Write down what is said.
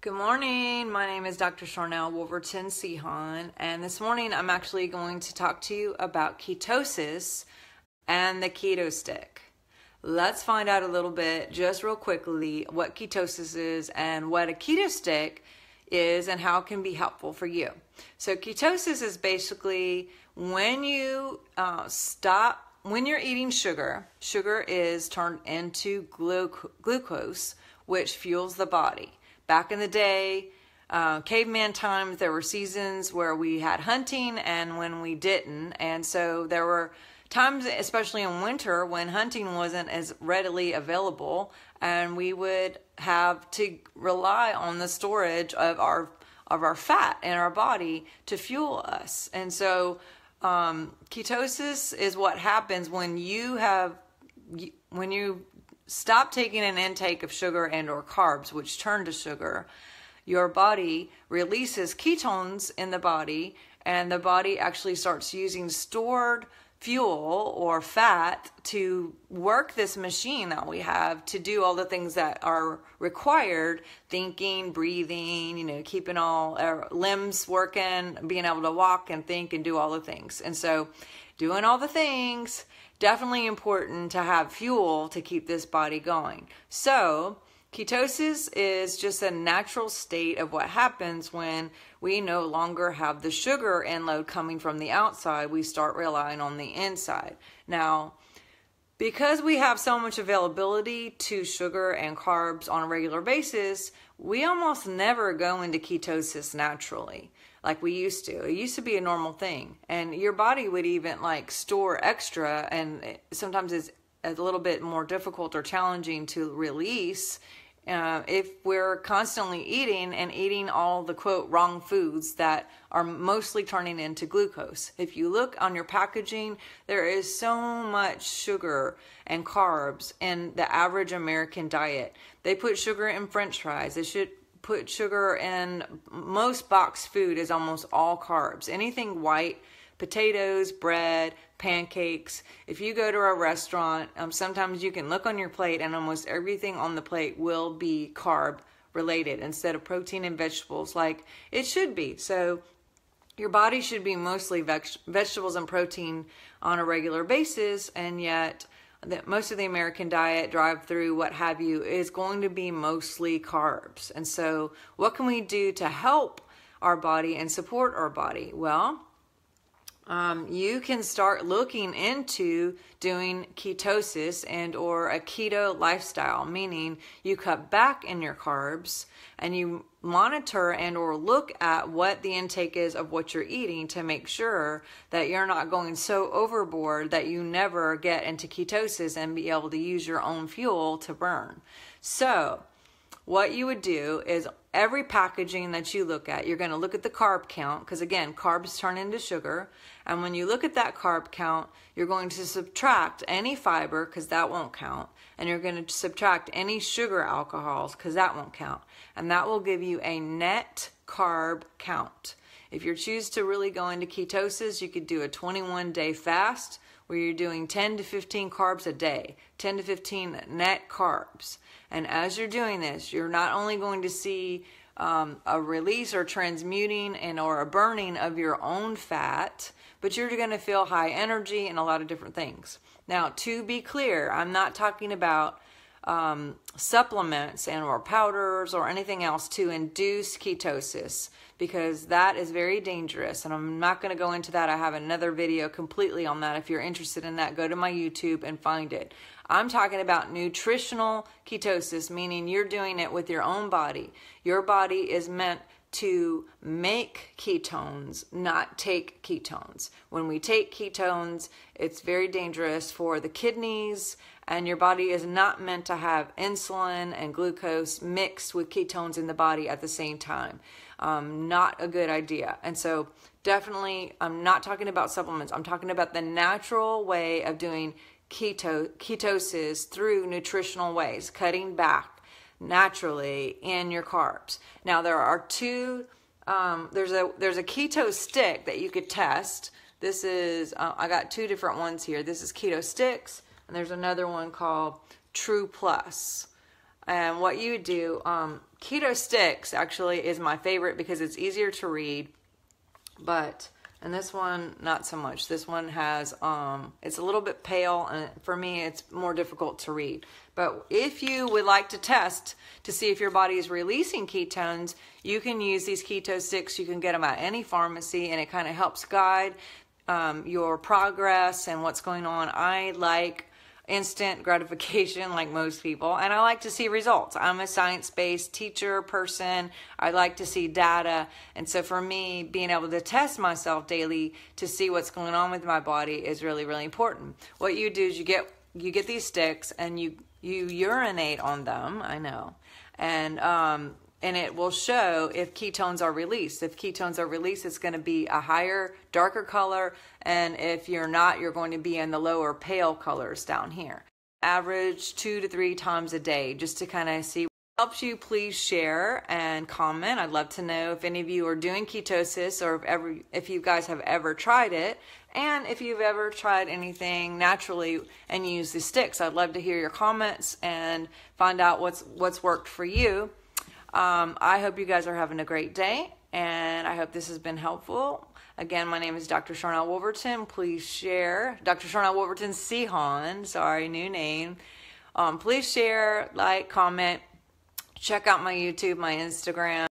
Good morning. My name is DrSharnael Wolverton Sehon, and this morning I'm actually going to talk to you about ketosis and the keto stick. Let's find out a little bit, just real quickly, what ketosis is and what a keto stick is and how it can be helpful for you. So ketosis is basically when you when you're eating sugar, sugar is turned into glucose, which fuels the body. Back in the day, caveman times, there were seasons where we had hunting and when we didn't. And so there were times, especially in winter, when hunting wasn't as readily available, and we would have to rely on the storage of our fat in our body to fuel us. And so ketosis is what happens when you stop taking an intake of sugar and or carbs, which turn to sugar. Your body releases ketones in the body, and the body actually starts using stored fuel or fat to work this machine that we have to do all the things that are required: thinking, breathing, keeping all our limbs working, being able to walk and think and do all the things. And so doing all the things, definitely important to have fuel to keep this body going. So ketosis is just a natural state of what happens when we no longer have the sugar inload coming from the outside. We start relying on the inside. Now, because we have so much availability to sugar and carbs on a regular basis, we almost never go into ketosis naturally like we used to. It used to be a normal thing, and your body would even store extra, and sometimes it's a little bit more difficult or challenging to release if we're constantly eating all the quote wrong foods that are mostly turning into glucose. If you look on your packaging, there is so much sugar and carbs in the average American diet. They put sugar in French fries. They should put sugar in most boxed food. Is almost all carbs. Anything white, potatoes, bread, pancakes. If you go to a restaurant, sometimes you can look on your plate and almost everything on the plate will be carb related instead of protein and vegetables like it should be. So your body should be mostly vegetables and protein on a regular basis, and yet most of the American diet, drive-through, what have you, is going to be mostly carbs. And so what can we do to help our body and support our body? Well, you can start looking into doing ketosis and or a keto lifestyle, meaning you cut back in your carbs and you monitor and or look at what the intake is of what you're eating to make sure that you're not going so overboard that you never get into ketosis and be able to use your own fuel to burn. So what you would do is every packaging that you look at, you're going to look at the carb count, because again, carbs turn into sugar. And when you look at that carb count, you're going to subtract any fiber, because that won't count. And you're going to subtract any sugar alcohols, because that won't count. And that will give you a net carb count. If you choose to really go into ketosis, you could do a 21-day fast where you're doing 10 to 15 carbs a day, 10 to 15 net carbs. And as you're doing this, you're not only going to see a release or transmuting or a burning of your own fat, but you're going to feel high energy and a lot of different things. Now, to be clear, I'm not talking about supplements or powders or anything else to induce ketosis, because that is very dangerous, and I'm not going to go into that. I have another video completely on that. If you're interested in that, go to my YouTube and find it. I'm talking about nutritional ketosis, meaning you're doing it with your own body. Your body is meant to make ketones, not take ketones. When we take ketones, it's very dangerous for the kidneys, and your body is not meant to have insulin and glucose mixed with ketones in the body at the same time. Not a good idea. And so definitely, I'm not talking about supplements. I'm talking about the natural way of doing ketosis through nutritional ways, cutting back naturally in your carbs. Now there are two, there's a keto stick that you could test. This is, I got two different ones here. This is keto sticks, and there's another one called True Plus. And what you would do, Keto Sticks actually is my favorite because it's easier to read, and this one, not so much. This one has, it's a little bit pale, and for me, it's more difficult to read. But if you would like to test to see if your body is releasing ketones, you can use these keto sticks. You can get them at any pharmacy, and it kind of helps guide your progress and what's going on. I like instant gratification like most people, and I like to see results. I'm a science-based teacher person. I like to see data, and so for me, being able to test myself daily to see what's going on with my body is really, really important. What you do is you get these sticks and you urinate on them. I know, and it will show if ketones are released. If ketones are released, it's going to be a higher, darker color. And if you're not, you're going to be in the lower pale colors down here. Average 2 to 3 times a day, just to kind of see. Helps you, please share and comment. I'd love to know if any of you are doing ketosis, or if you guys have ever tried it, and if you've ever tried anything naturally and used the sticks. I'd love to hear your comments and find out what's worked for you. I hope you guys are having a great day, and I hope this has been helpful. Again, my name is DrSharnael Wolverton. Please share. DrSharnael Wolverton Sehon. Sorry, new name. Please share, like, comment. Check out my YouTube, my Instagram.